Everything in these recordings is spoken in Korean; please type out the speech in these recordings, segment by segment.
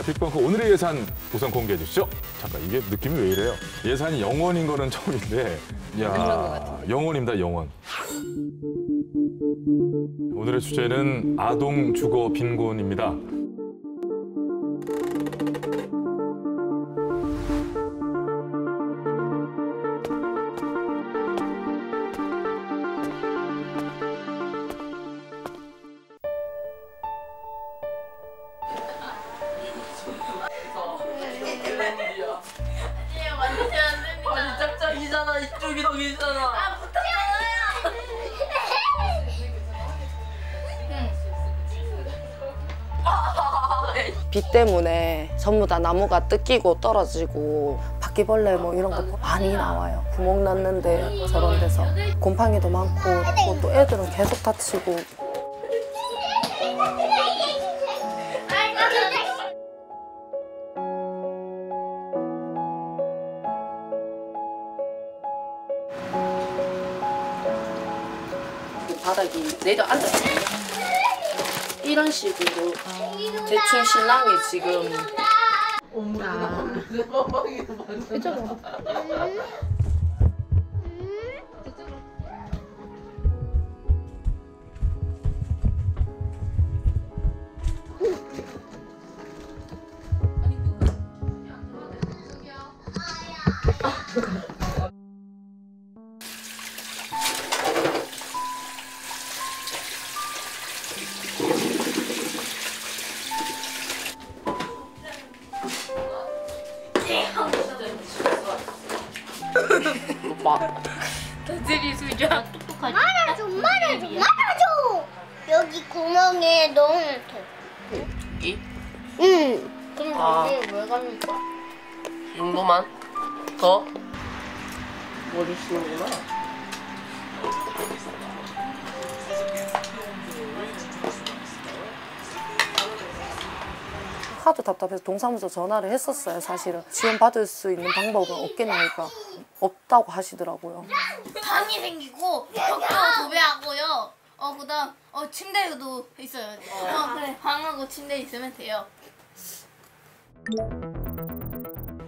자, 빅벙커 오늘의 예산 우선 공개해 주시죠. 잠깐, 이게 느낌이 왜 이래요? 예산이 0원인 거는 처음인데, 야, 0원입니다, 0원. 오늘의 주제는 아동 주거 빈곤입니다. 짝짝이잖아. 이쪽이 더 길잖아. 아, 붙었잖아요. 비 때문에 전부 다 나무가 뜯기고 떨어지고 바퀴벌레 뭐 이런 거 많이 나와요. 구멍 났는데 저런 데서 곰팡이도 많고 또 애들은 계속 다치고. 바닥이 내려앉았어요. 이런 식으로 대충 신랑이 지금 이쪽으로 더들이 수저 똑똑하지. 말아줘. 여기 구멍에 넣으면 돼. 이 응. 그럼 여기 왜 갑니까? 정도만 더 머리 쓰는구나. 하도 답답해서 동사무소 전화를 했었어요. 사실은 지원받을 수 있는 방법은 없겠냐니까 없다고 하시더라고요. 방이 생기고 벽도 도배하고요. 그다음 침대도 있어요. 그래. 방하고 침대 있으면 돼요.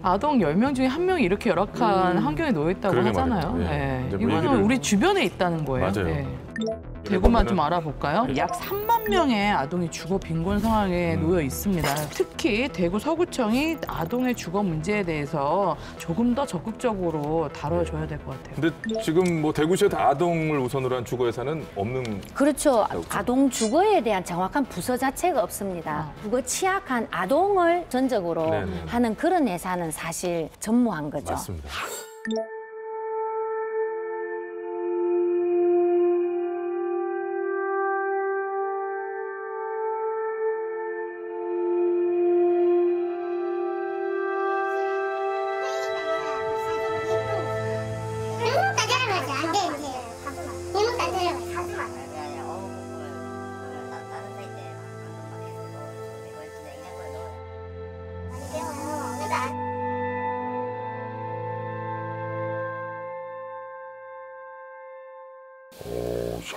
아동 10명 중에 1명이 이렇게 열악한 환경에 놓여 있다고 그러게 하잖아요. 말이에요. 예. 네. 이제 뭐 이거는 얘기를 우리 주변에 있다는 거예요. 맞아요. 네. 대구만 좀 알아볼까요? 약 3만 명의 아동이 주거 빈곤 상황에 놓여 있습니다. 특히 대구 서구청이 아동의 주거 문제에 대해서 조금 더 적극적으로 다뤄줘야 될 것 같아요. 근데 지금 뭐 대구시에도 아동을 우선으로 한 주거 예산은 없는. 그렇죠. 아동 주거에 대한 정확한 부서 자체가 없습니다. 주거 취약한 아동을 전적으로 네네. 하는 그런 예산은 사실 전무한 거죠. 맞습니다.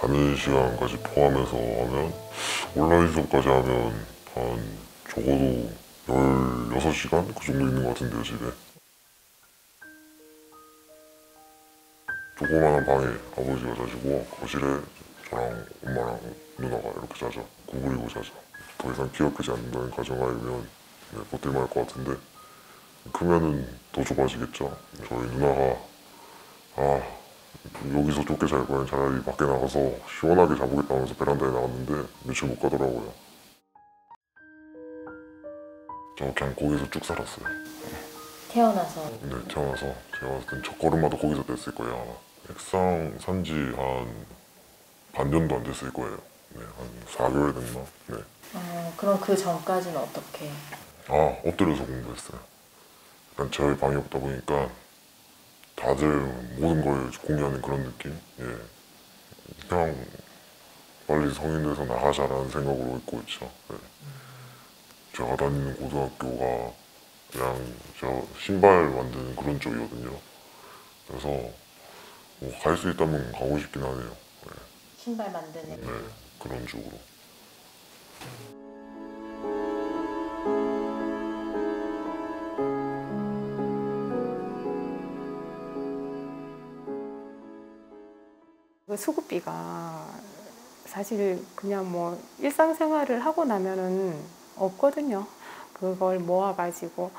자는 시간까지 포함해서 하면 온라인 수업까지 하면 한 적어도 16시간 그 정도 있는 것 같은데요, 집에. 조그마한 방에 아버지가 자시고 거실에 저랑 엄마랑 누나가 이렇게 자죠. 구부리고 자죠. 더 이상 키가 크지 않는다는 가정하에면 버틸만 할 것 같은데 크면은 더 좁아지겠죠. 저희 누나가 여기서 좁게 잘 거면 차라리 밖에 나가서 시원하게 자보겠다면서 베란다에 나갔는데 며칠 못 가더라고요. 저 그냥 거기서 쭉 살았어요. 태어나서 네, 태어나서 제가 봤을 땐 첫 걸음마도 거기서 뗐을 거예요, 아마. 액상 산지 한 반년도 안 됐을 거예요. 네, 한 4개월 됐나? 네. 그럼 그 전까지는 어떻게? 엎드려서 공부했어요. 일단 저희 방이 없다 보니까 다들 모든 걸 공유하는 그런 느낌? 예. 그냥 빨리 성인 돼서 나가자라는 생각으로 있고 있죠. 네. 제가 다니는 고등학교가 그냥 저 신발 만드는 그런 쪽이거든요. 그래서 뭐 갈 수 있다면 가고 싶긴 하네요. 네. 신발 만드는. 네, 그런 쪽으로. 그 수급비가 사실 그냥 뭐 일상생활을 하고 나면은 없거든요. 그걸 모아가지고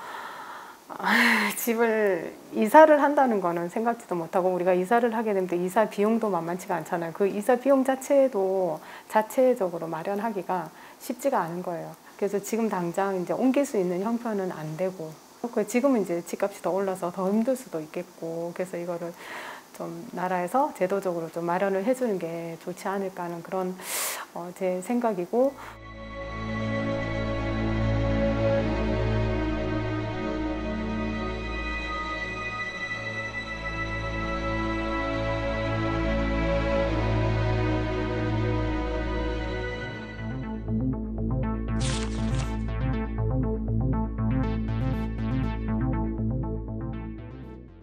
집을 이사를 한다는 거는 생각지도 못하고, 우리가 이사를 하게 되면 이사 비용도 만만치가 않잖아요. 그 이사 비용 자체도 자체적으로 마련하기가 쉽지가 않은 거예요. 그래서 지금 당장 이제 옮길 수 있는 형편은 안 되고, 지금은 이제 집값이 더 올라서 더 힘들 수도 있겠고, 그래서 이거를 좀 나라에서 제도적으로 좀 마련을 해주는 게 좋지 않을까 하는 그런 제 생각이고.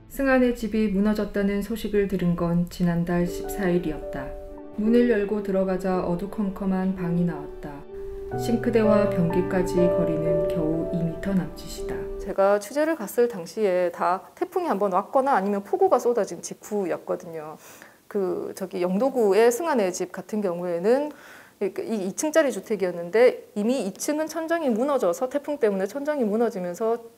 승환의 집이 무너졌다는 소식을 들은 건 지난달 14일이었다. 문을 열고 들어가자 어두컴컴한 방이 나왔다. 싱크대와 변기까지 거리는 겨우 2m 남짓이다. 제가 취재를 갔을 당시에 다 태풍이 한번 왔거나 아니면 폭우가 쏟아진 직후였거든요. 저기 영도구의 승환의 집 같은 경우에는 이 2층짜리 주택이었는데 이미 2층은 천정이 무너져서, 태풍 때문에 천정이 무너지면서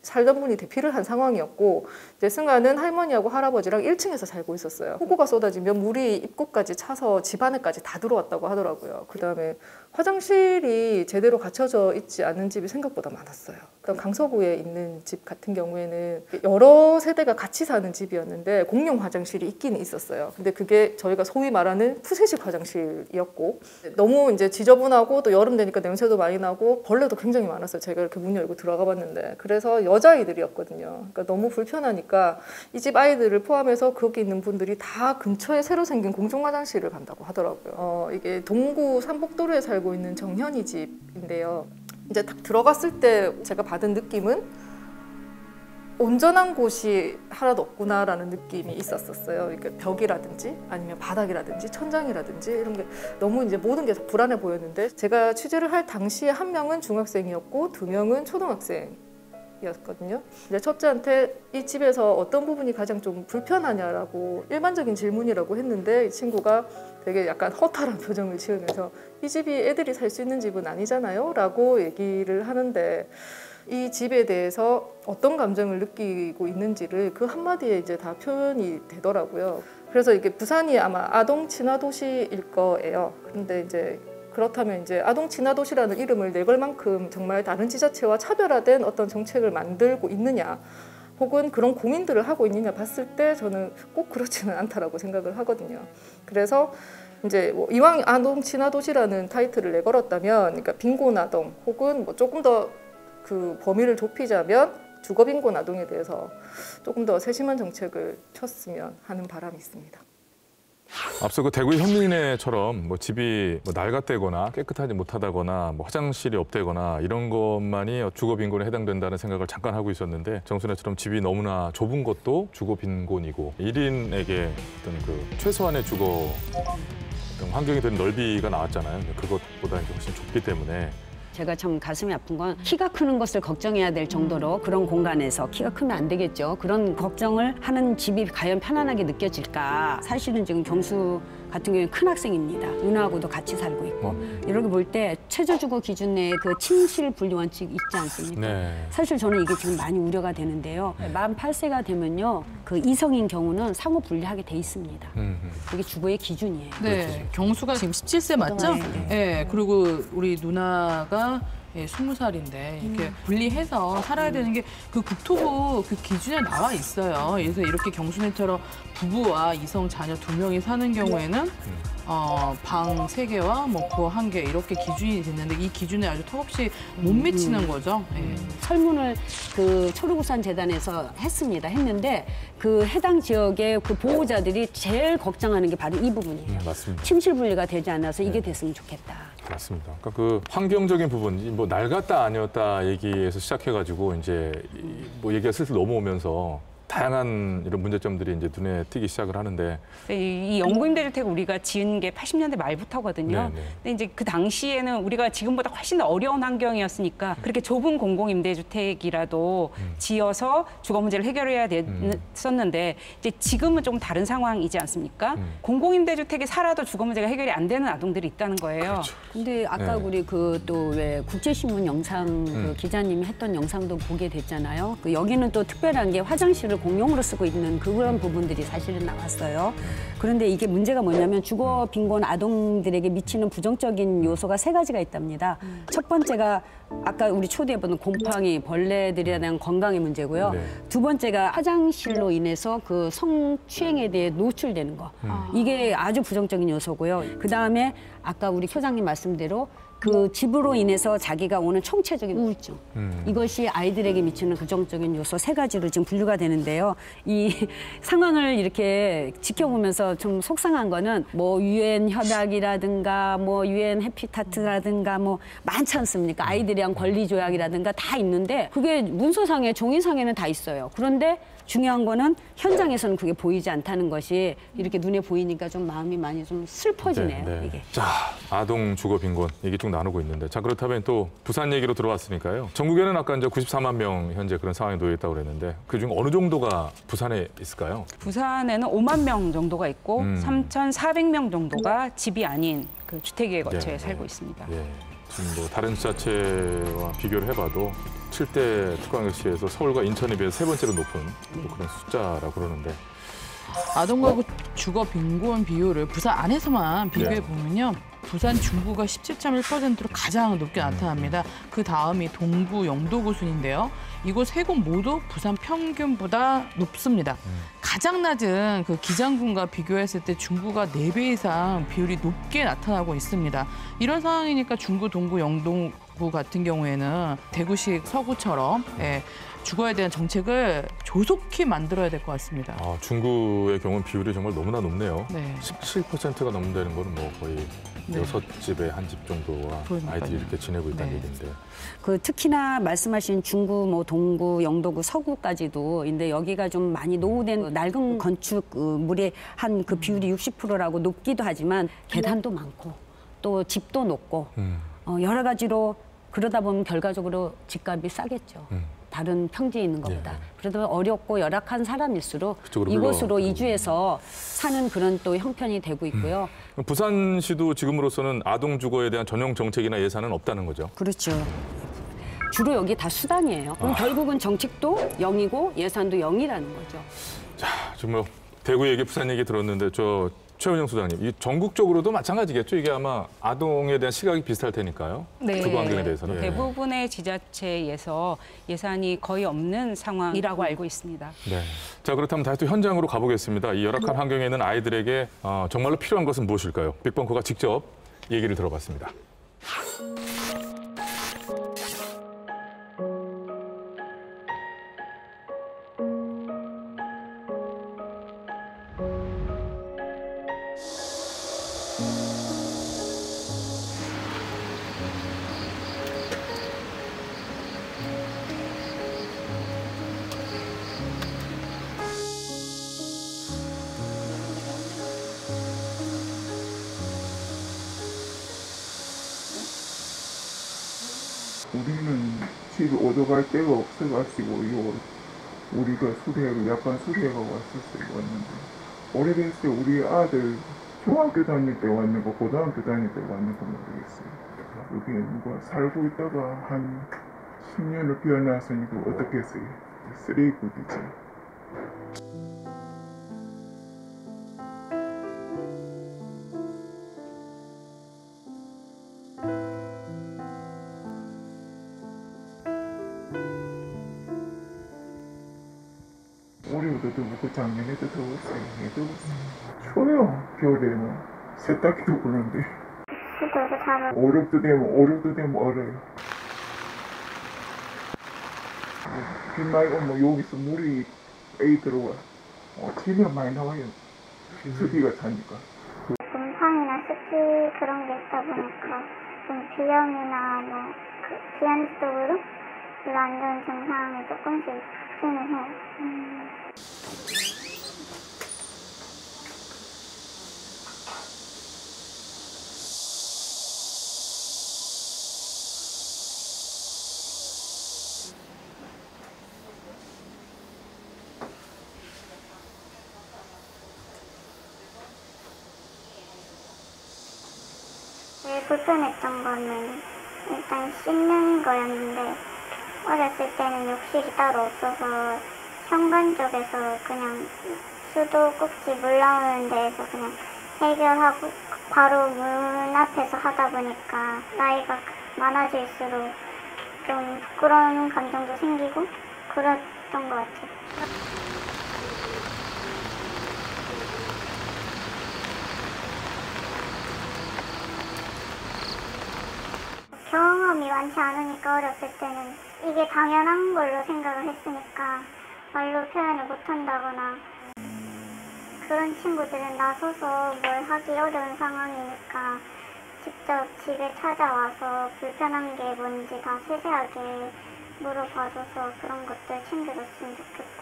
살던 분이 대피를 한 상황이었고, 이제 승환은 할머니하고 할아버지랑 1층에서 살고 있었어요. 폭우가 쏟아지면 물이 입구까지 차서 집 안에까지 다 들어왔다고 하더라고요. 그다음에 화장실이 제대로 갖춰져 있지 않은 집이 생각보다 많았어요. 그다음 강서구에 있는 집 같은 경우에는 여러 세대가 같이 사는 집이었는데 공용 화장실이 있기는 있었어요. 근데 그게 저희가 소위 말하는 푸세식 화장실이었고, 너무 이제 지저분하고 또 여름 되니까 냄새도 많이 나고 벌레도 굉장히 많았어요. 제가 이렇게 문 열고 들어가 봤는데. 그래서 여자아이들이었거든요. 그러니까 너무 불편하니까 이 집 아이들을 포함해서 거기 있는 분들이 다 근처에 새로 생긴 공중 화장실을 간다고 하더라고요. 이게 동구 삼복도로에 살고 있는 정현이 집인데요. 이제 딱 들어갔을 때 제가 받은 느낌은 온전한 곳이 하나도 없구나라는 느낌이 있었어요. 그러니까 벽이라든지 아니면 바닥이라든지 천장이라든지 이런 게 너무 이제 모든 게 다 불안해 보였는데, 제가 취재를 할 당시에 한 명은 중학생이었고 2명은 초등학생이었거든요. 이제 첫째한테 이 집에서 어떤 부분이 가장 좀 불편하냐라고 일반적인 질문이라고 했는데, 이 친구가 되게 약간 허탈한 표정을 지으면서 이 집이 애들이 살 수 있는 집은 아니잖아요 라고 얘기를 하는데, 이 집에 대해서 어떤 감정을 느끼고 있는지를 그 한마디에 이제 다 표현이 되더라고요. 그래서 이게 부산이 아마 아동 친화 도시일 거예요. 그런데 이제 그렇다면 이제 아동 친화 도시라는 이름을 내걸 만큼 정말 다른 지자체와 차별화된 어떤 정책을 만들고 있느냐, 혹은 그런 고민들을 하고 있느냐 봤을 때 저는 꼭 그렇지는 않다라고 생각을 하거든요. 그래서 이제 뭐 이왕 아동 친화 도시라는 타이틀을 내걸었다면, 그러니까 빈곤 아동 혹은 뭐 조금 더 그 범위를 좁히자면 주거 빈곤 아동에 대해서 조금 더 세심한 정책을 쳤으면 하는 바람이 있습니다. 앞서 그 대구 현민회처럼 뭐 집이 뭐 낡았다거나 깨끗하지 못하다거나 뭐 화장실이 없다거나 이런 것만이 주거 빈곤에 해당된다는 생각을 잠깐 하고 있었는데, 정순애처럼 집이 너무나 좁은 것도 주거 빈곤이고, 1인에게 어떤 그 최소한의 주거 어떤 환경이 되는 넓이가 나왔잖아요. 그것보다 이제 훨씬 좁기 때문에. 제가 참 가슴이 아픈 건 키가 크는 것을 걱정해야 될 정도로 그런 공간에서 키가 크면 안 되겠죠. 그런 걱정을 하는 집이 과연 편안하게 느껴질까. 사실은 지금 경수 같은 경우에 큰 학생입니다. 누나하고도 같이 살고 있고. 이렇게 볼 때 최저주거 기준 내에 그 침실 분리 원칙 있지 않습니까? 네. 사실 저는 이게 지금 많이 우려가 되는데요. 만 8세가 되면요, 그 이성인 경우는 상호 분리하게 돼 있습니다. 이게 주거의 기준이에요. 네, 그렇죠. 경수가 지금 17세 맞죠? 네. 그리고 우리 누나가 20살인데 이렇게 분리해서 살아야 되는 게 그 국토부 그 기준에 나와 있어요. 그래서 이렇게 경순애처럼 부부와 이성 자녀 2명이 사는 경우에는 방 3개와 뭐 부엌 1개 이렇게 기준이 됐는데, 이 기준에 아주 턱없이 못 미치는 거죠. 네. 설문을 그 초록우산 재단에서 했는데 그 해당 지역의 그 보호자들이 제일 걱정하는 게 바로 이 부분이에요. 맞습니다. 침실 분리가 되지 않아서 이게 됐으면 좋겠다. 맞습니다. 그러니까 그 환경적인 부분, 뭐 낡았다 아니었다 얘기에서 시작해가지고 이제 뭐 얘기가 슬슬 넘어오면서 다양한 이런 문제점들이 이제 눈에 띄기 시작을 하는데 이 영구임대주택 우리가 지은 게 80년대 말부터거든요. 네네. 근데 이제 그 당시에는 우리가 지금보다 훨씬 더 어려운 환경이었으니까 그렇게 좁은 공공임대주택이라도 지어서 주거 문제를 해결해야 됐었는데 이제 지금은 좀 다른 상황이지 않습니까? 공공임대주택에 살아도 주거 문제가 해결이 안 되는 아동들이 있다는 거예요. 그렇죠. 근데 아까 네. 우리 그 또 왜 국제신문 영상 그 기자님이 했던 영상도 보게 됐잖아요. 그 여기는 또 특별한 게 화장실을 공용으로 쓰고 있는 그런 부분들이 사실은 나왔어요. 그런데 이게 문제가 뭐냐면 주거 빈곤 아동들에게 미치는 부정적인 요소가 3가지가 있답니다. 첫 번째가 아까 우리 초대해보는 곰팡이, 벌레들에 대한 건강의 문제고요. 네. 두 번째가 화장실로 인해서 그 성추행에 대해 노출되는 거. 이게 아주 부정적인 요소고요. 그다음에 아까 우리 소장님 말씀대로 그 집으로 인해서 자기가 오는 총체적인 우울증. 이것이 아이들에게 미치는 부정적인 요소 3가지로 지금 분류가 되는데요. 이 상황을 이렇게 지켜보면서 좀 속상한 거는 뭐 유엔 협약이라든가 뭐 유엔 해피타트라든가 뭐 많지 않습니까? 아이들에 대한 권리 조약이라든가 다 있는데 그게 문서상에 종이상에는 다 있어요. 그런데 중요한 거는 현장에서는 그게 보이지 않다는 것이 이렇게 눈에 보이니까 좀 마음이 많이 좀 슬퍼지네요. 네, 네. 이게. 자, 아동 주거 빈곤 얘기 쭉 나누고 있는데 자 그렇다면 또 부산 얘기로 들어왔으니까요. 전국에는 아까 이제 94만 명 현재 그런 상황에 놓여 있다고 그랬는데 그중 어느 정도가 부산에 있을까요? 부산에는 5만 명 정도가 있고 3,400명 정도가 집이 아닌 그 주택에 거쳐에 살고 있습니다. 예. 지금 뭐 다른 지자체와 비교를 해봐도 7대 특강시에서 서울과 인천에 비해 3번째로 높은 또 그런 숫자라고 그러는데 아동 가구 주거 빈곤 비율을 부산 안에서만 비교해 보면요. 부산 중구가 17.1%로 가장 높게 나타납니다. 그 다음이 동구, 영도구 순인데요. 이곳 3곳 모두 부산 평균보다 높습니다. 가장 낮은 그 기장군과 비교했을 때 중구가 4배 이상 비율이 높게 나타나고 있습니다. 이런 상황이니까 중구, 동구, 영도구 같은 경우에는 대구식 서구처럼 주거에 대한 정책을 조속히 만들어야 될 것 같습니다. 아, 중구의 경우는 비율이 정말 너무나 높네요. 네. 17%가 넘는다는 건 뭐 거의 네. 6집에 한 집 정도와 그러니까요. 아이들이 이렇게 지내고 있다는 네. 얘기인데. 그 특히나 말씀하신 중구, 뭐 동구, 영도구, 서구까지도 근데 여기가 좀 많이 노후된 낡은 건축물의 한 그 비율이 60%라고 높기도 하지만 계단도 많고 또 집도 높고 여러 가지로 그러다 보면 결과적으로 집값이 싸겠죠. 다른 평지에 있는 것보다. 예. 그래도 어렵고 열악한 사람일수록 그쪽으로 이곳으로 이주해서 사는 그런 또 형편이 되고 있고요. 부산시도 지금으로서는 아동 주거에 대한 전용 정책이나 예산은 없다는 거죠. 그렇죠. 주로 여기 다 수단이에요. 그럼 결국은 정책도 0이고 예산도 0이라는 거죠. 자, 지금 뭐 대구 얘기, 부산 얘기 들었는데 최은영 소장님, 이 전국적으로도 마찬가지겠죠? 이게 아마 아동에 대한 시각이 비슷할 테니까요. 네. 주거 환경에 대해서는. 대부분의 지자체에서 예산이 거의 없는 상황이라고 알고 있습니다. 네. 자, 그렇다면 다시 또 현장으로 가보겠습니다. 이 열악한 환경에 있는 아이들에게 정말로 필요한 것은 무엇일까요? 빅벙커가 직접 얘기를 들어봤습니다. 우리는 집에 오져갈 데가 없어가지고 우리가 약간 수리해가 왔었어요. 왔는데 오래됐어요. 우리 아들 중학교 다닐 때 왔는가 고등학교 다닐 때 왔는가 모르겠어요. 여기에 누가 살고 있다가 한 10년을 비워놨으니까 어떻겠어요. 쓰레기국이지. 올해도 더웠고 작년에도 더웠어요. 더웠어요. 추워요. 겨울에는 세탁기도 부는데. 오륙도 되면 얼어요. 비 말고 뭐 여기서 물이 에이 들어와. 비가 많이 나와요. 습기가 차니까. 곰팡이나 습기 그런 게 있다 보니까 좀 비염이나 뭐 기한적으로 별로 안 좋은 증상이 조금씩 있기는 해요. 제일 불편했던 거는 일단 씻는 거였는데 어렸을 때는 욕실이 따로 없어서 현관 쪽에서 그냥 수도꼭지 물 나오는 데에서 그냥 해결하고 바로 문 앞에서 하다 보니까 나이가 많아질수록 좀 부끄러운 감정도 생기고 그랬던 것 같아요. 경험이 많지 않으니까 어렸을 때는 이게 당연한 걸로 생각을 했으니까 말로 표현을 못한다거나 그런 친구들은 나서서 뭘 하기 어려운 상황이니까 직접 집에 찾아와서 불편한 게 뭔지 다 세세하게 물어봐줘서 그런 것들 챙겨줬으면 좋겠고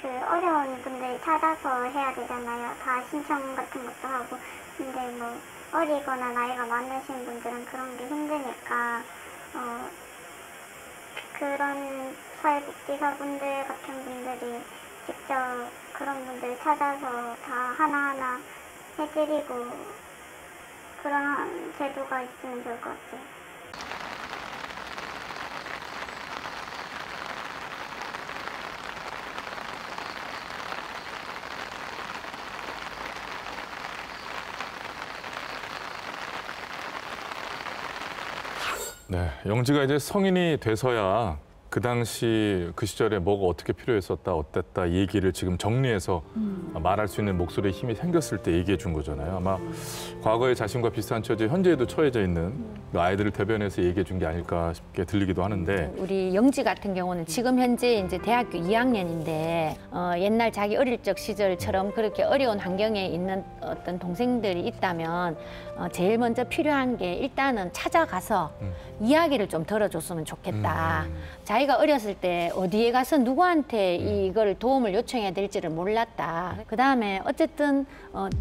그 어려운 분들 찾아서 해야 되잖아요. 다 신청 같은 것도 하고. 근데 뭐 어리거나 나이가 많으신 분들은 그런 게 힘드니까 그런 사회복지사분들 같은 분들이 직접 그런 분들 찾아서 다 하나하나 해드리고 그런 제도가 있으면 좋을 것 같아요. 네, 영지가 이제 성인이 돼서야 그 당시 그 시절에 뭐가 어떻게 필요했었다, 어땠다 이 얘기를 지금 정리해서 말할 수 있는 목소리에 힘이 생겼을 때 얘기해 준 거잖아요. 아마 과거의 자신과 비슷한 처지, 현재에도 처해져 있는 그 아이들을 대변해서 얘기해 준 게 아닐까 싶게 들리기도 하는데 우리 영지 같은 경우는 지금 현재 이제 대학교 2학년인데 옛날 자기 어릴 적 시절처럼 그렇게 어려운 환경에 있는 어떤 동생들이 있다면 제일 먼저 필요한 게 일단은 찾아가서 이야기를 좀 들어줬으면 좋겠다. 자기가 어렸을 때 어디에 가서 누구한테 이걸 도움을 요청해야 될지를 몰랐다. 그다음에 어쨌든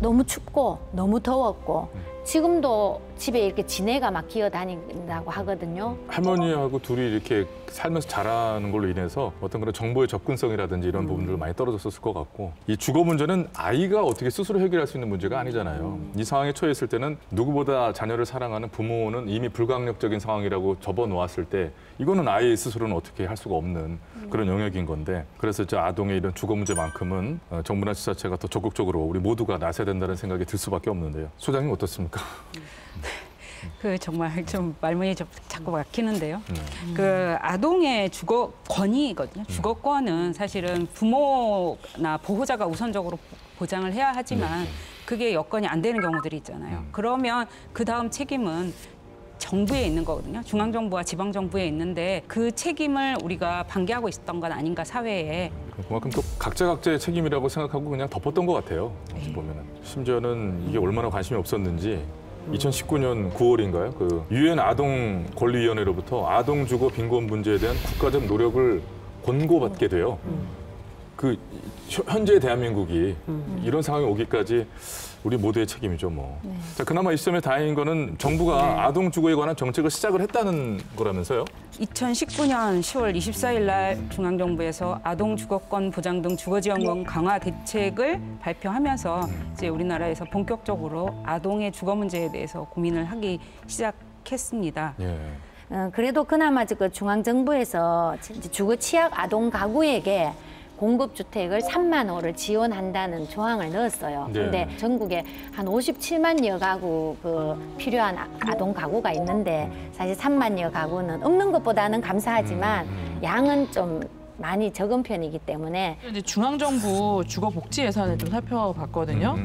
너무 춥고 너무 더웠고 지금도 집에 이렇게 지네가 막 기어다닌다고 하거든요. 할머니하고 둘이 이렇게 살면서 자라는 걸로 인해서 어떤 그런 정보의 접근성이라든지 이런 부분들 많이 떨어졌을 것 같고 이 주거 문제는 아이가 어떻게 스스로 해결할 수 있는 문제가 아니잖아요. 이 상황에 처했을 때는 누구보다 자녀를 사랑하는 부모는 이미 불강력적인 상황이라고 접어놓았을 때 이거는 아이 스스로는 어떻게 할 수가 없는 그런 영역인 건데 그래서 이제 아동의 이런 주거 문제만큼은 정부나 지자체가 더 적극적으로 우리 모두가 나서야 된다는 생각이 들 수밖에 없는데요. 소장님 어떻습니까? 그 정말 좀 말문이 자꾸 막히는데요. 그 아동의 주거권이거든요. 주거권은 사실은 부모나 보호자가 우선적으로 보장을 해야 하지만 그게 여건이 안 되는 경우들이 있잖아요. 그러면 그 다음 책임은 정부에 있는 거거든요. 중앙정부와 지방정부에 있는데 그 책임을 우리가 방기하고 있었던 건 아닌가 사회에. 그만큼 또 각자의 책임이라고 생각하고 그냥 덮었던 것 같아요. 어찌 보면은. 심지어는 이게 얼마나 관심이 없었는지 2019년 9월인가요? 그 유엔 아동 권리위원회로부터 아동 주거 빈곤 문제에 대한 국가적 노력을 권고받게 돼요. 그 현재 대한민국이 이런 상황이 오기까지 우리 모두의 책임이죠, 뭐. 자, 그나마 이 시점에 다행인 거는 정부가 아동 주거에 관한 정책을 시작을 했다는 거라면서요? 2019년 10월 24일 날 중앙정부에서 아동 주거권 보장 등 주거지원금 강화 대책을 발표하면서 이제 우리나라에서 본격적으로 아동의 주거 문제에 대해서 고민을 하기 시작했습니다. 그래도 그나마 그 중앙정부에서 주거 취약 아동 가구에게 공급주택을 3만 호를 지원한다는 조항을 넣었어요. 근데 전국에 한 57만여 가구 필요한 아동 가구가 있는데 사실 3만여 가구는 없는 것보다는 감사하지만 양은 좀 많이 적은 편이기 때문에 이제 중앙정부 주거복지 예산을 좀 살펴봤거든요.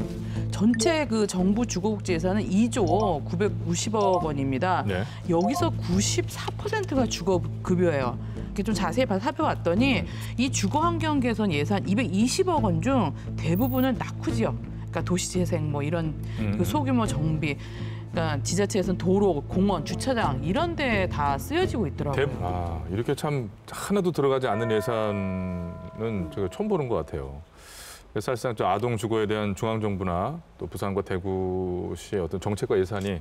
전체 그 정부 주거복지 예산은 2조 990억 원입니다. 여기서 94%가 주거급여예요. 이렇게 좀 자세히 살펴봤더니 이 주거환경 개선 예산 220억 원 중 대부분은 낙후 지역, 그러니까 도시재생 뭐 이런 그 소규모 정비, 그러니까 지자체에서는 도로, 공원, 주차장 이런 데 다 쓰여지고 있더라고요. 이렇게 참 하나도 들어가지 않는 예산 경우는 제가 처음 보는 것 같아요. 그래서 사실상 좀 아동 주거에 대한 중앙정부나 또 부산과 대구시의 어떤 정책과 예산이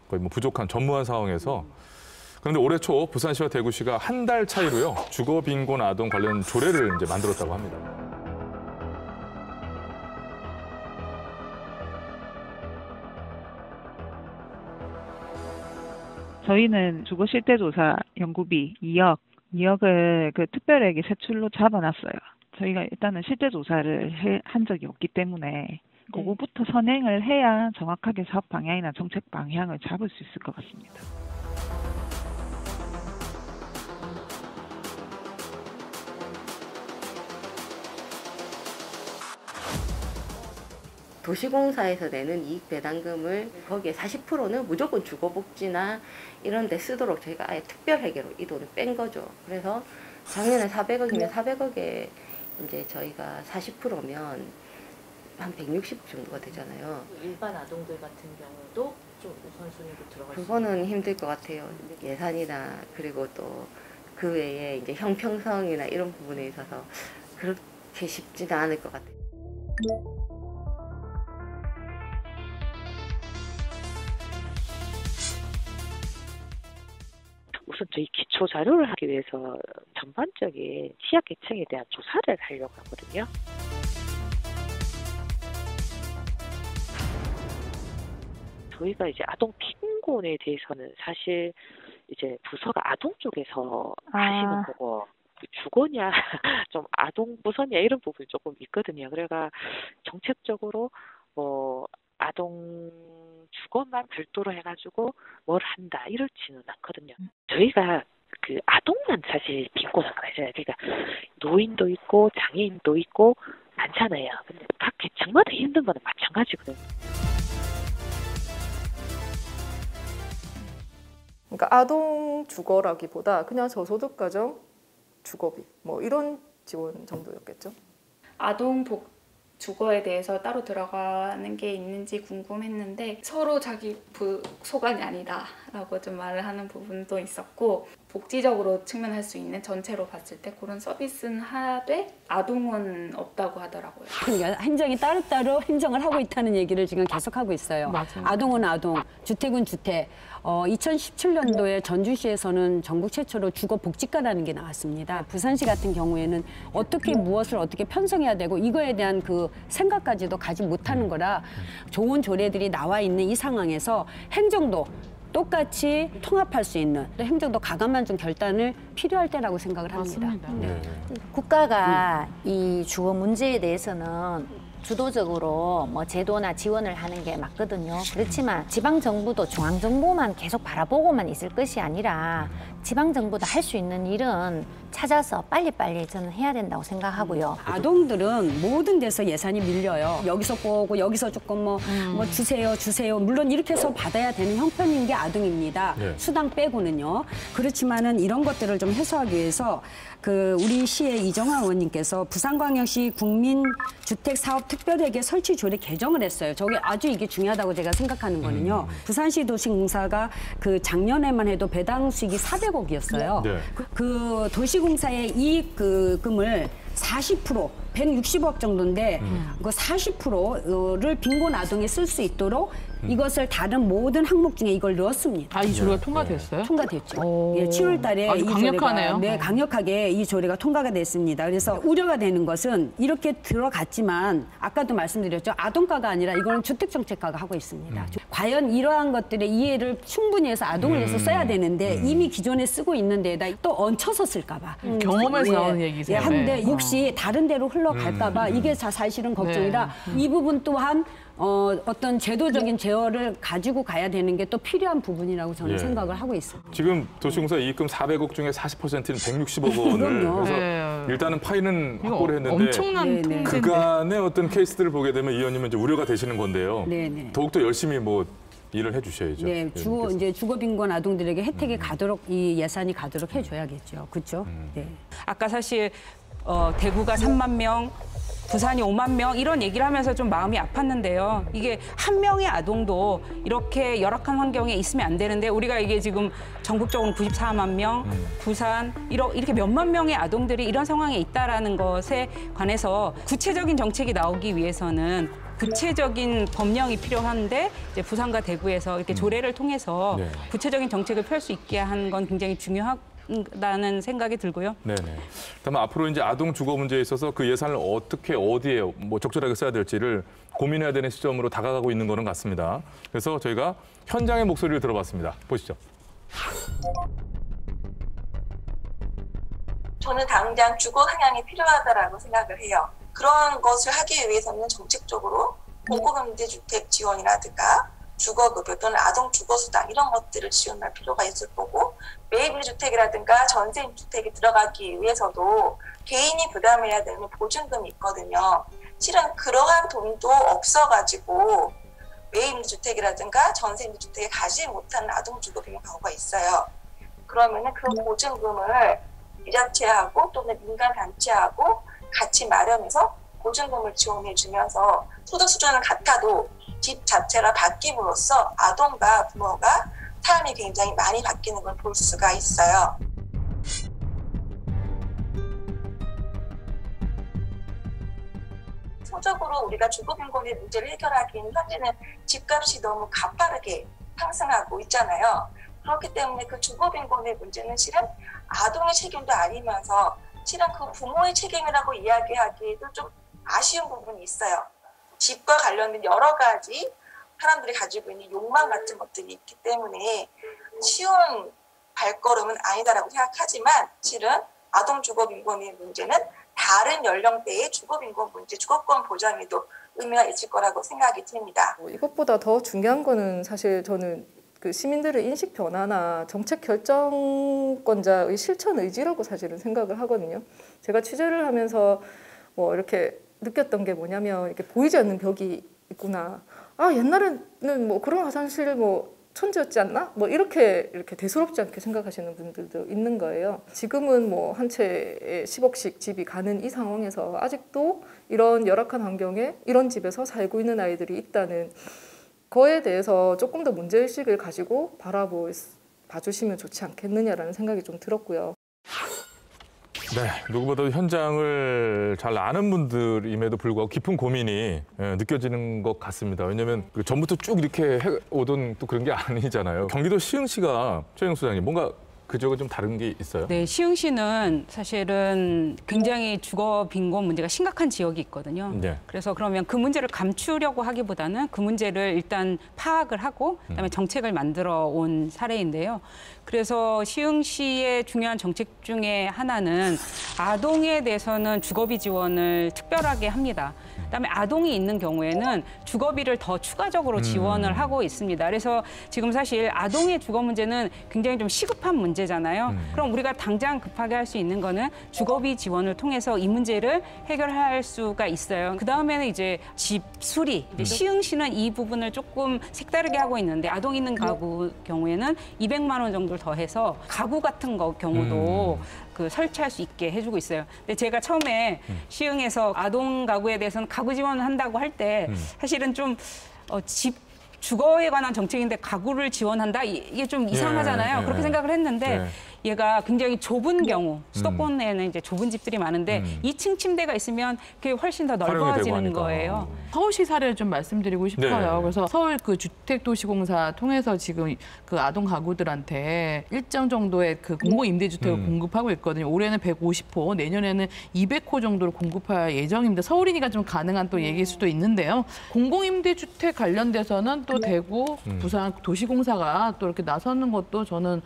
거의 뭐 부족한 전무한 상황에서 그런데 올해 초 부산시와 대구시가 한 달 차이로요 주거 빈곤 아동 관련 조례를 이제 만들었다고 합니다. 저희는 주거 실태 조사 연구비 2억을 그 특별회계 세출로 잡아놨어요. 저희가 일단은 실태 조사를 한 적이 없기 때문에 그거부터 선행을 해야 정확하게 사업 방향이나 정책 방향을 잡을 수 있을 것 같습니다. 도시공사에서 내는 이익 배당금을 거기에 40%는 무조건 주거복지나 이런 데 쓰도록 저희가 아예 특별회계로 이 돈을 뺀 거죠. 그래서 작년에 400억이면 400억에 이제 저희가 40%면 한 160억 정도가 되잖아요. 일반 아동들 같은 경우도 좀 우선순위로 들어갈 수 그거는 힘들 것 같아요. 예산이나 그리고 또 그 외에 이제 형평성이나 이런 부분에 있어서 그렇게 쉽지는 않을 것 같아요. 우선 저희 기초 자료를 하기 위해서 전반적인 취약계층에 대한 조사를 하려고 하거든요. 저희가 이제 아동 빈곤에 대해서는 사실 이제 부서가 아동 쪽에서 하시는 거고 주거냐 좀 아동 부서냐 이런 부분이 조금 있거든요. 그래가 정책적으로 뭐 아동 주거만 별도로 해가지고 뭘 한다 이렇지는 않거든요. 저희가 그 아동만 사실 빈곤한 거 아니잖아요. 그러니까 노인도 있고 장애인도 있고 많잖아요. 근데 각 계층마다 힘든 거는 마찬가지거든요. 그러니까 아동 주거라기보다 그냥 저소득 가정 주거비 뭐 이런 지원 정도였겠죠. 아동 주거에 대해서 따로 들어가는 게 있는지 궁금했는데 서로 자기 소관이 아니다라고 좀 말을 하는 부분도 있었고 복지적으로 측면할 수 있는 전체로 봤을 때 그런 서비스는 하되 아동은 없다고 하더라고요. 그러니까 행정이 따로따로 행정을 하고 있다는 얘기를 지금 계속하고 있어요. 맞아요. 아동은 아동, 주택은 주택. 2017년도에 전주시에서는 전국 최초로 주거복지과라는 게 나왔습니다. 부산시 같은 경우에는 어떻게 무엇을 어떻게 편성해야 되고 이거에 대한 그 생각까지도 가지 못하는 거라 좋은 조례들이 나와 있는 이 상황에서 행정도 똑같이 통합할 수 있는 행정도 가감한 좀 결단을 필요할 때라고 생각을 합니다. 네. 국가가 이 주거 문제에 대해서는 주도적으로 뭐 제도나 지원을 하는 게 맞거든요. 그렇지만 지방 정부도 중앙 정부만 계속 바라보고만 있을 것이 아니라 지방 정부도 할 수 있는 일은 찾아서 빨리빨리 저는 해야 된다고 생각하고요. 아동들은 모든 데서 예산이 밀려요. 여기서 꼬고 여기서 조금 뭐 주세요. 물론 이렇게 해서 받아야 되는 형편인 게 아동입니다. 네. 수당 빼고는요. 그렇지만은 이런 것들을 좀 해소하기 위해서 그 우리 시의 이정화 의원님께서 부산광역시 국민주택사업특별회계 설치 조례 개정을 했어요. 저게 아주 이게 중요하다고 제가 생각하는 거는요. 부산시 도시공사가 그 작년에만 해도 배당 수익이 400억이었어요. 네. 그 도시공사의 이익금을 40% 160억 정도인데 그 40%를 빈곤 아동에 쓸 수 있도록 이것을 다른 모든 항목 중에 이걸 넣었습니다. 이 조례가 통과됐어요? 통과됐죠. 예, 7월 달에 아주 이 강력하네요. 조례가 네, 강력하게 이 조례가 통과가 됐습니다. 그래서 우려가 되는 것은 이렇게 들어갔지만 아까도 말씀드렸죠. 아동과가 아니라 이거는 주택정책과가 하고 있습니다. 과연 이러한 것들의 이해를 충분히 해서 아동을 위해서 써야 되는데 이미 기존에 쓰고 있는 데에다 또 얹혀서 쓸까 봐. 경험에서 나오는 얘기세요. 한데 네. 혹시 다른 데로 흘러갈까 봐 이게 사실은 걱정이라 이 부분 또한 어떤 제도적인 제어를 가지고 가야 되는 게 또 필요한 부분이라고 저는 예. 생각을 하고 있습니다. 지금 도시공사 이익금 400억 중에 40%는 160억 원을 그럼요. 해서 네. 일단은 파이는 확보를 했는데 엄청난 통계인데. 그간의 어떤 케이스들을 보게 되면 이 의원님은 이제 우려가 되시는 건데요. 네네. 더욱더 열심히 뭐 일을 해주셔야죠. 네, 이제 주거 빈곤 아동들에게 혜택이 가도록 이 예산이 가도록 해줘야겠죠. 그렇죠? 네. 아까 사실 대구가 3만 명, 부산이 5만 명 이런 얘기를 하면서 좀 마음이 아팠는데요. 이게 한 명의 아동도 이렇게 열악한 환경에 있으면 안 되는데 우리가 이게 지금 전국적으로 94만 명, 부산 이렇게 몇만 명의 아동들이 이런 상황에 있다라는 것에 관해서 구체적인 정책이 나오기 위해서는 구체적인 법령이 필요한데 이제 부산과 대구에서 이렇게 조례를 통해서 네. 구체적인 정책을 펼 수 있게 하는 건 굉장히 중요하다는 생각이 들고요. 네네. 다만 앞으로 이제 아동 주거 문제에 있어서 그 예산을 어떻게 어디에 뭐 적절하게 써야 될지를 고민해야 되는 시점으로 다가가고 있는 거는 같습니다. 그래서 저희가 현장의 목소리를 들어봤습니다. 보시죠. 저는 당장 주거 상향이 필요하다라고 생각을 해요. 그런 것을 하기 위해서는 정책적으로 공공임대주택 지원이라든가 주거급여 또는 아동주거수당 이런 것들을 지원할 필요가 있을 거고 매입임대주택이라든가 전세임대주택이 들어가기 위해서도 개인이 부담해야 되는 보증금이 있거든요. 실은 그러한 돈도 없어가지고 매입임대주택이라든가 전세임대주택에 가지 못하는 아동주거비용 가구가 있어요. 그러면은 그 보증금을 지자체하고 또는 민간단체하고 같이 마련해서 보증금을 지원해주면서 소득 수준은 같아도 집 자체가 바뀜으로써 아동과 부모가 삶이 굉장히 많이 바뀌는 걸 볼 수가 있어요. 소적으로 우리가 주거빈곤의 문제를 해결하기에는 현재는 집값이 너무 가파르게 상승하고 있잖아요. 그렇기 때문에 그 주거빈곤의 문제는 실은 아동의 책임도 아니면서 실은 그 부모의 책임이라고 이야기하기에도 좀 아쉬운 부분이 있어요. 집과 관련된 여러 가지 사람들이 가지고 있는 욕망 같은 것들이 있기 때문에 쉬운 발걸음은 아니다라고 생각하지만 실은 아동 주거빈곤의 문제는 다른 연령대의 주거빈곤 문제, 주거권 보장에도 의미가 있을 거라고 생각이 듭니다. 이것보다 더 중요한 거는 사실 저는 그 시민들의 인식 변화나 정책 결정권자의 실천 의지라고 사실은 생각을 하거든요. 제가 취재를 하면서 뭐 이렇게 느꼈던 게 뭐냐면 이렇게 보이지 않는 벽이 있구나. 아 옛날에는 뭐 그런 화장실 뭐 천재였지 않나? 뭐 이렇게 대수롭지 않게 생각하시는 분들도 있는 거예요. 지금은 뭐 한 채에 10억씩 집이 가는 이 상황에서 아직도 이런 열악한 환경에 이런 집에서 살고 있는 아이들이 있다는 거에 대해서 조금 더 문제의식을 가지고 봐주시면 좋지 않겠느냐라는 생각이 좀 들었고요. 네, 누구보다도 현장을 잘 아는 분들임에도 불구하고 깊은 고민이 느껴지는 것 같습니다. 왜냐하면 전부터 쭉 이렇게 해오던 또 그런 게 아니잖아요. 경기도 시흥시가 최영 소장님 뭔가 그쪽은 좀 다른 게 있어요? 네, 시흥시는 사실은 굉장히 주거 빈곤 문제가 심각한 지역이 있거든요. 네. 그래서 그러면 그 문제를 감추려고 하기보다는 그 문제를 일단 파악을 하고 그다음에 정책을 만들어 온 사례인데요. 그래서 시흥시의 중요한 정책 중에 하나는 아동에 대해서는 주거비 지원을 특별하게 합니다. 그다음에 아동이 있는 경우에는 주거비를 더 추가적으로 지원을 하고 있습니다. 그래서 지금 사실 아동의 주거 문제는 굉장히 좀 시급한 문제잖아요. 그럼 우리가 당장 급하게 할 수 있는 거는 주거비 지원을 통해서 이 문제를 해결할 수가 있어요. 그다음에는 이제 집 수리. 이제 시흥시는 이 부분을 조금 색다르게 하고 있는데 아동 있는 가구 경우에는 200만 원 정도를 더해서 가구 같은 거 경우도 그 설치할 수 있게 해주고 있어요. 근데 제가 처음에 시흥에서 아동 가구에 대해서는 가구 지원을 한다고 할 때 사실은 좀 집 주거에 관한 정책인데 가구를 지원한다? 이게 좀 이상하잖아요. 그렇게 생각을 했는데 얘가 굉장히 좁은 경우, 수도권에는 이제 좁은 집들이 많은데 2층 침대가 있으면 그게 훨씬 더 넓어지는 거예요. 서울시 사례를 좀 말씀드리고 싶어요. 네. 그래서 서울 그 주택도시공사 통해서 지금 그 아동 가구들한테 일정 정도의 그 공공임대주택을 공급하고 있거든요. 올해는 150호, 내년에는 200호 정도를 공급할 예정입니다. 서울이니까 좀 가능한 또 얘기일 수도 있는데요. 공공임대주택 관련돼서는 또 대구, 부산 도시공사가 또 이렇게 나서는 것도 저는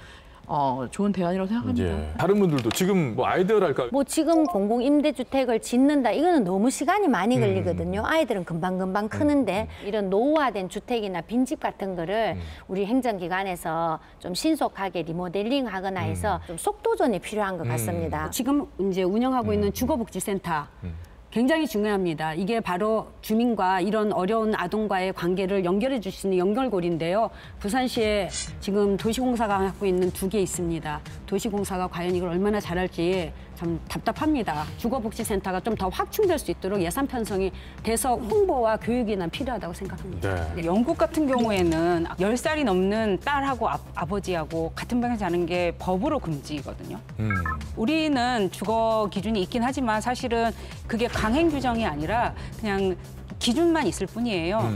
좋은 대안이라고 생각합니다. 다른 분들도 지금 뭐 아이디어랄까? 뭐 지금 공공임대주택을 짓는다 이거는 너무 시간이 많이 걸리거든요. 아이들은 금방금방 크는데 이런 노후화된 주택이나 빈집 같은 거를 우리 행정기관에서 좀 신속하게 리모델링하거나 해서 좀 속도전이 필요한 것 같습니다. 지금 이제 운영하고 있는 주거복지센터 굉장히 중요합니다. 이게 바로 주민과 이런 어려운 아동과의 관계를 연결해 줄 수 있는 연결고리인데요. 부산시에 지금 도시공사가 갖고 있는 2개 있습니다. 도시공사가 과연 이걸 얼마나 잘할지 참 답답합니다. 주거복지센터가 좀 더 확충될 수 있도록 예산 편성이 돼서 홍보와 교육이 난 필요하다고 생각합니다. 네. 영국 같은 경우에는 10살이 넘는 딸하고 아버지하고 같은 방에 자는 게 법으로 금지거든요. 우리는 주거 기준이 있긴 하지만 사실은 그게 강행 규정이 아니라 그냥 기준만 있을 뿐이에요.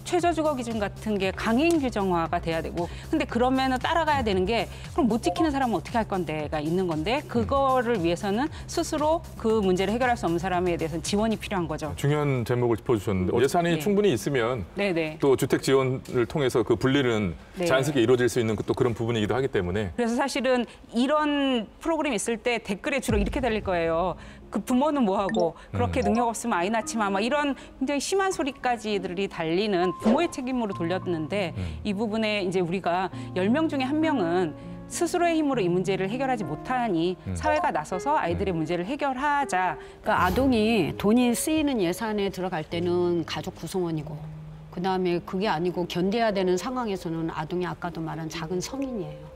최저주거 기준 같은 게 강행 규정화가 돼야 되고, 근데 그러면은 따라가야 되는 게 그럼 못 지키는 사람은 어떻게 할 건데가 있는 건데, 그거를 위해서는 스스로 그 문제를 해결할 수 없는 사람에 대해서는 지원이 필요한 거죠. 중요한 제목을 짚어주셨는데 예산이 네. 충분히 있으면 네네. 또 주택 지원을 통해서 그 분리는 네. 자연스럽게 이루어질 수 있는 또 그런 부분이기도 하기 때문에 그래서 사실은 이런 프로그램이 있을 때 댓글에 주로 이렇게 달릴 거예요. 그 부모는 뭐하고 그렇게 능력 없으면 아이 낳지 마. 막 이런 굉장히 심한 소리까지들이 달리는 부모의 책임으로 돌렸는데 이 부분에 이제 우리가 10명 중에 1명은 스스로의 힘으로 이 문제를 해결하지 못하니 사회가 나서서 아이들의 문제를 해결하자. 그러니까 아동이 돈이 쓰이는 예산에 들어갈 때는 가족 구성원이고, 그다음에 그게 아니고 견뎌야 되는 상황에서는 아동이 아까도 말한 작은 성인이에요.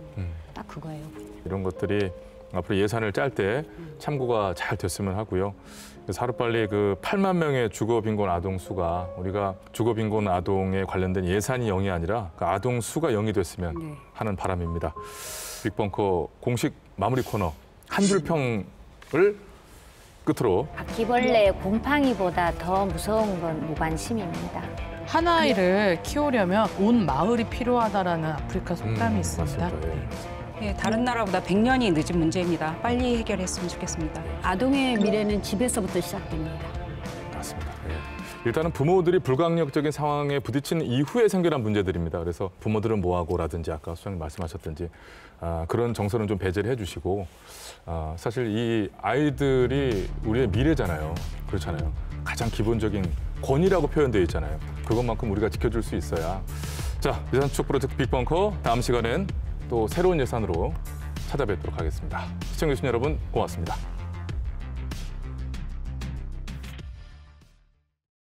딱 그거예요. 이런 것들이 앞으로 예산을 짤 때 참고가 잘 됐으면 하고요. 그래서 하루빨리 그 8만 명의 주거 빈곤 아동 수가, 우리가 주거 빈곤 아동에 관련된 예산이 0이 아니라 그 아동 수가 0이 됐으면 하는 바람입니다. 빅벙커 공식 마무리 코너 한 줄 평을 끝으로. 바퀴벌레, 곰팡이보다 더 무서운 건 무관심입니다. 한 아이를 키우려면 온 마을이 필요하다라는 아프리카 속담이 있습니다. 예, 다른 나라보다 100년이 늦은 문제입니다. 빨리 해결했으면 좋겠습니다. 아동의 미래는 집에서부터 시작됩니다. 맞습니다. 예. 일단은 부모들이 불강력적인 상황에 부딪힌 이후에 생겨난 문제들입니다. 그래서 부모들은 뭐하고라든지 아까 수장님 말씀하셨든지 그런 정서는 좀 배제를 해주시고, 사실 이 아이들이 우리의 미래잖아요. 그렇잖아요. 가장 기본적인 권위라고 표현되어 있잖아요. 그것만큼 우리가 지켜줄 수 있어야. 자, 예산 추적 프로젝트 빅벙커 다음 시간엔 또 새로운 예산으로 찾아뵙도록 하겠습니다. 시청해주신 여러분 고맙습니다.